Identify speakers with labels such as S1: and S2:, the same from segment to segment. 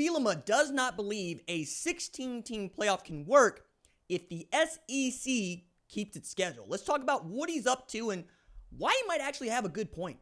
S1: Bielema does not believe a 16-team playoff can work if the SEC keeps its schedule. Let's talk about what he's up to and why he might actually have a good point.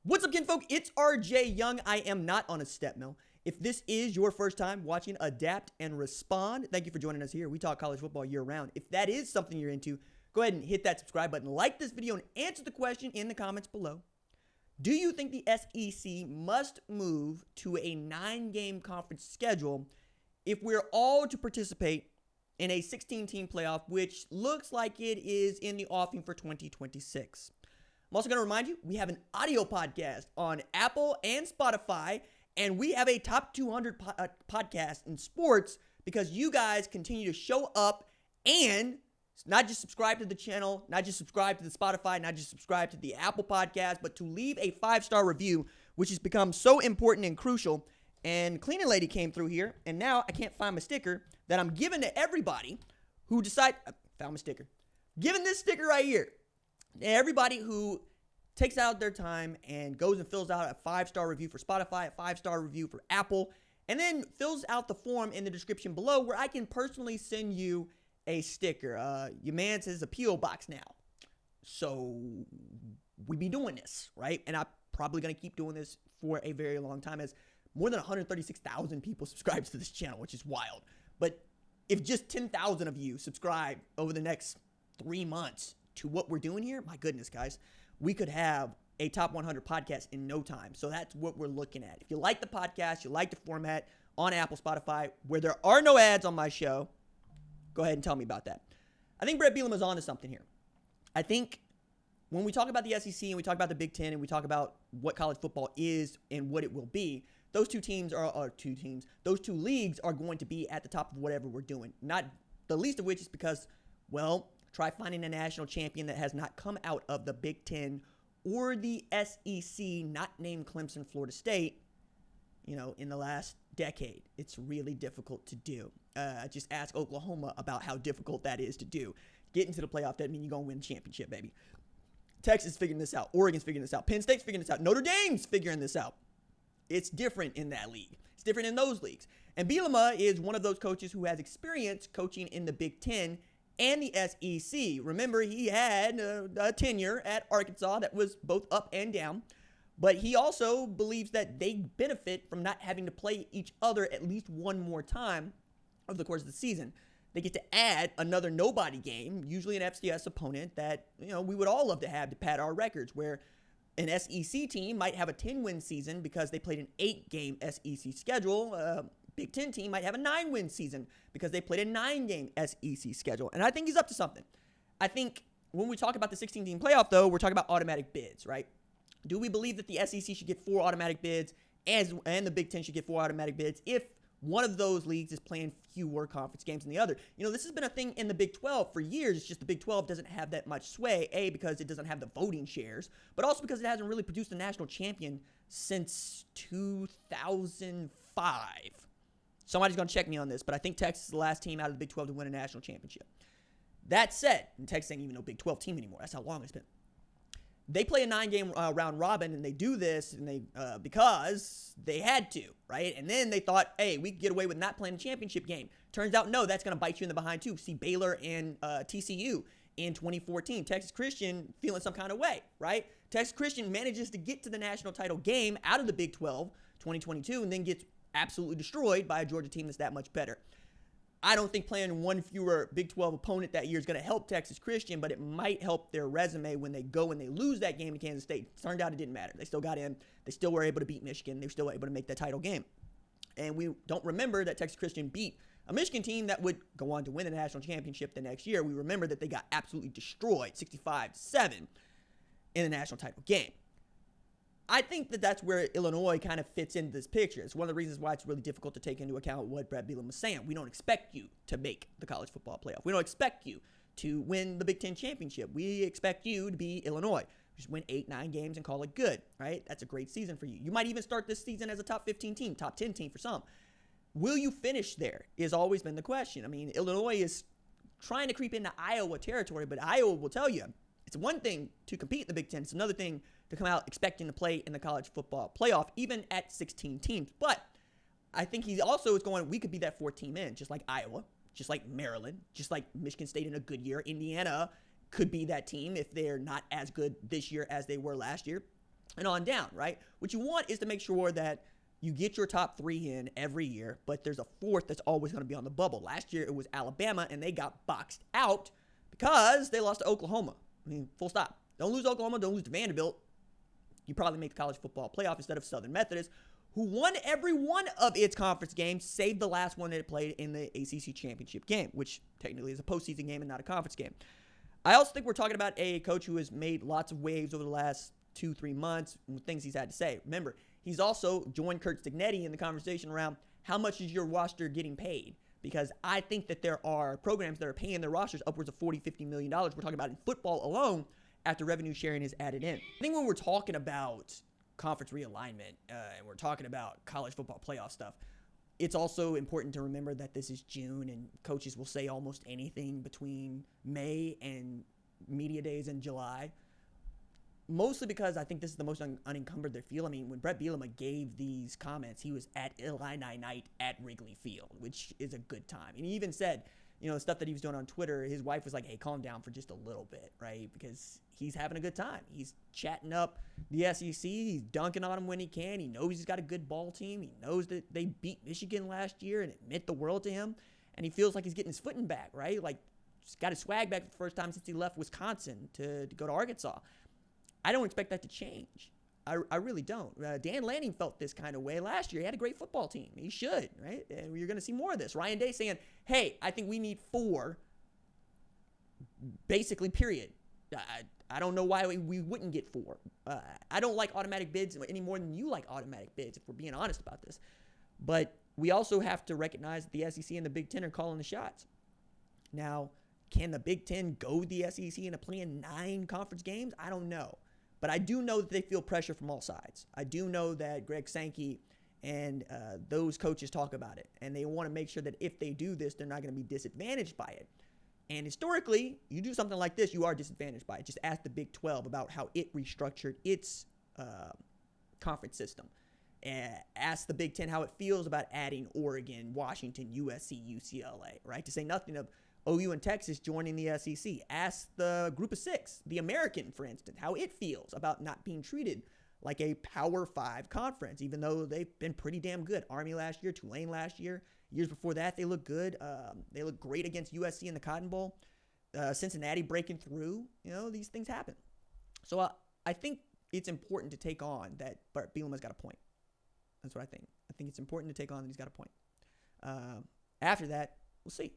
S1: What's up, kinfolk? It's RJ Young. I am not on a step mill. If this is your first time watching Adapt and Respond, thank you for joining us here. We talk college football year round. If that is something you're into, go ahead and hit that subscribe button, like this video, and answer the question in the comments below. Do you think the SEC must move to a 9-game conference schedule if we're all to participate in a 16-team playoff, which looks like it is in the offing for 2026? I'm also going to remind you, we have an audio podcast on Apple and Spotify, and we have a top 200 podcast in sports because you guys continue to show up and not just subscribe to the channel, not just subscribe to the Spotify, not just subscribe to the Apple podcast, but to leave a 5-star review, which has become so important and crucial. And Cleaning Lady came through here, and now I can't find my sticker that I'm giving to everybody who decide. Found my sticker. Giving this sticker right here. Everybody who takes out their time and goes and fills out a 5-star review for Spotify, a 5-star review for Apple, and then fills out the form in the description below where I can personally send you a sticker. Your man says a P.O. box now. So we be doing this, right? And I'm probably going to keep doing this for a very long time, as more than 136,000 people subscribe to this channel, which is wild. But if just 10,000 of you subscribe over the next 3 months to what we're doing here, my goodness, guys, we could have a top 100 podcast in no time. So that's what we're looking at. If you like the podcast, you like the format on Apple, Spotify, where there are no ads on my show, go ahead and tell me about that. I think Bret Bielema is on to something here. I think when we talk about the SEC and we talk about the Big Ten and we talk about what college football is and what it will be, those two leagues are going to be at the top of whatever we're doing. Not the least of which is because, well, try finding a national champion that has not come out of the Big Ten or the SEC, not named Clemson, Florida State, in the last decade. It's really difficult to do. Just ask Oklahoma about how difficult that is to do. Getting to the playoff doesn't mean you're going to win the championship, baby. Texas is figuring this out. Oregon's figuring this out. Penn State's figuring this out. Notre Dame's figuring this out. It's different in that league. It's different in those leagues. And Bielema is one of those coaches who has experience coaching in the Big Ten and the SEC. Remember, he had a tenure at Arkansas that was both up and down, but he also believes that they benefit from not having to play each other at least one more time over the course of the season. They get to add another nobody game, usually an FCS opponent that we would all love to have to pad our records, where an SEC team might have a 10-win season because they played an 8-game SEC schedule. Big Ten team might have a 9-win season because they played a 9-game SEC schedule. And I think he's up to something. I think when we talk about the 16-team playoff, though, we're talking about automatic bids, right? Do we believe that the SEC should get 4 automatic bids and the Big Ten should get 4 automatic bids if one of those leagues is playing fewer conference games than the other? This has been a thing in the Big 12 for years. It's just the Big 12 doesn't have that much sway, A, because it doesn't have the voting shares, but also because it hasn't really produced a national champion since 2005. Somebody's going to check me on this, but I think Texas is the last team out of the Big 12 to win a national championship. That said, and Texas ain't even no Big 12 team anymore. That's how long it's been. They play a 9-game round robin, and they do this because they had to, right? And then they thought, hey, we can get away with not playing a championship game. Turns out, no, that's going to bite you in the behind, too. See Baylor and TCU in 2014. Texas Christian feeling some kind of way, right? Texas Christian manages to get to the national title game out of the Big 12 2022 and then gets absolutely destroyed by a Georgia team that's that much better. I don't think playing one fewer Big 12 opponent that year is going to help Texas Christian, but it might help their resume when they go and they lose that game to Kansas State. Turned out it didn't matter. They still got in. They still were able to beat Michigan. They were still able to make that title game. And we don't remember that Texas Christian beat a Michigan team that would go on to win the national championship the next year. We remember that they got absolutely destroyed, 65-7, in the national title game. I think that that's where Illinois kind of fits into this picture. It's one of the reasons why it's really difficult to take into account what Bret Bielema was saying. We don't expect you to make the college football playoff. We don't expect you to win the Big Ten championship. We expect you to be Illinois. Just win 8-9 games and call it good, right? That's a great season for you. You might even start this season as a top 15 team, top 10 team for some. Will you finish there is always been the question. I mean, Illinois is trying to creep into Iowa territory, but Iowa will tell you it's one thing to compete in the Big Ten. It's another thing to come out expecting to play in the college football playoff, even at 16 teams. But I think he also is going, we could be that 4-team in, just like Iowa, just like Maryland, just like Michigan State in a good year. Indiana could be that team if they're not as good this year as they were last year, and on down, right? What you want is to make sure that you get your top 3 in every year, but there's a 4th that's always going to be on the bubble. Last year, it was Alabama, and they got boxed out because they lost to Oklahoma. I mean, full stop. Don't lose to Oklahoma. Don't lose to Vanderbilt. You probably make the college football playoff instead of Southern Methodist, who won every one of its conference games, save the last one that it played in the ACC championship game, which technically is a postseason game and not a conference game. I also think we're talking about a coach who has made lots of waves over the last 2-3 months with things he's had to say. Remember, he's also joined Kurt Stignetti in the conversation around how much is your roster getting paid? Because I think that there are programs that are paying their rosters upwards of $40-50 million. We're talking about in football alone after revenue sharing is added in. I think when we're talking about conference realignment and we're talking about college football playoff stuff, it's also important to remember that this is June and coaches will say almost anything between May and media days in July. Mostly because I think this is the most unencumbered they feel. I mean, when Bret Bielema gave these comments, he was at Illini night at Wrigley Field, which is a good time. And he even said, the stuff that he was doing on Twitter, his wife was like, hey, calm down for just a little bit, right? Because he's having a good time. He's chatting up the SEC. He's dunking on him when he can. He knows he's got a good ball team. He knows that they beat Michigan last year and it meant the world to him. And he feels like he's getting his footing back, right? Like, just got his swag back for the first time since he left Wisconsin to go to Arkansas. I don't expect that to change. I really don't. Dan Lanning felt this kind of way last year. He had a great football team. He should, right? And you're going to see more of this. Ryan Day saying, hey, I think we need 4, basically, period. I don't know why we wouldn't get 4. I don't like automatic bids any more than you like automatic bids, if we're being honest about this. But we also have to recognize that the SEC and the Big Ten are calling the shots. Now, can the Big Ten go the SEC into playing 9 conference games? I don't know. But I do know that they feel pressure from all sides. I do know that Greg Sankey and those coaches talk about it. And they want to make sure that if they do this, they're not going to be disadvantaged by it. And historically, you do something like this, you are disadvantaged by it. Just ask the Big 12 about how it restructured its conference system. Ask the Big 10 how it feels about adding Oregon, Washington, USC, UCLA, right? To say nothing of OU and Texas joining the SEC. Ask the group of 6, the American, for instance, how it feels about not being treated like a Power 5 conference, even though they've been pretty damn good. Army last year, Tulane last year. Years before that, they looked good. They looked great against USC in the Cotton Bowl. Cincinnati breaking through. These things happen. So I think it's important to take on that Bret Bielema's got a point. That's what I think. I think it's important to take on that he's got a point. After that, we'll see.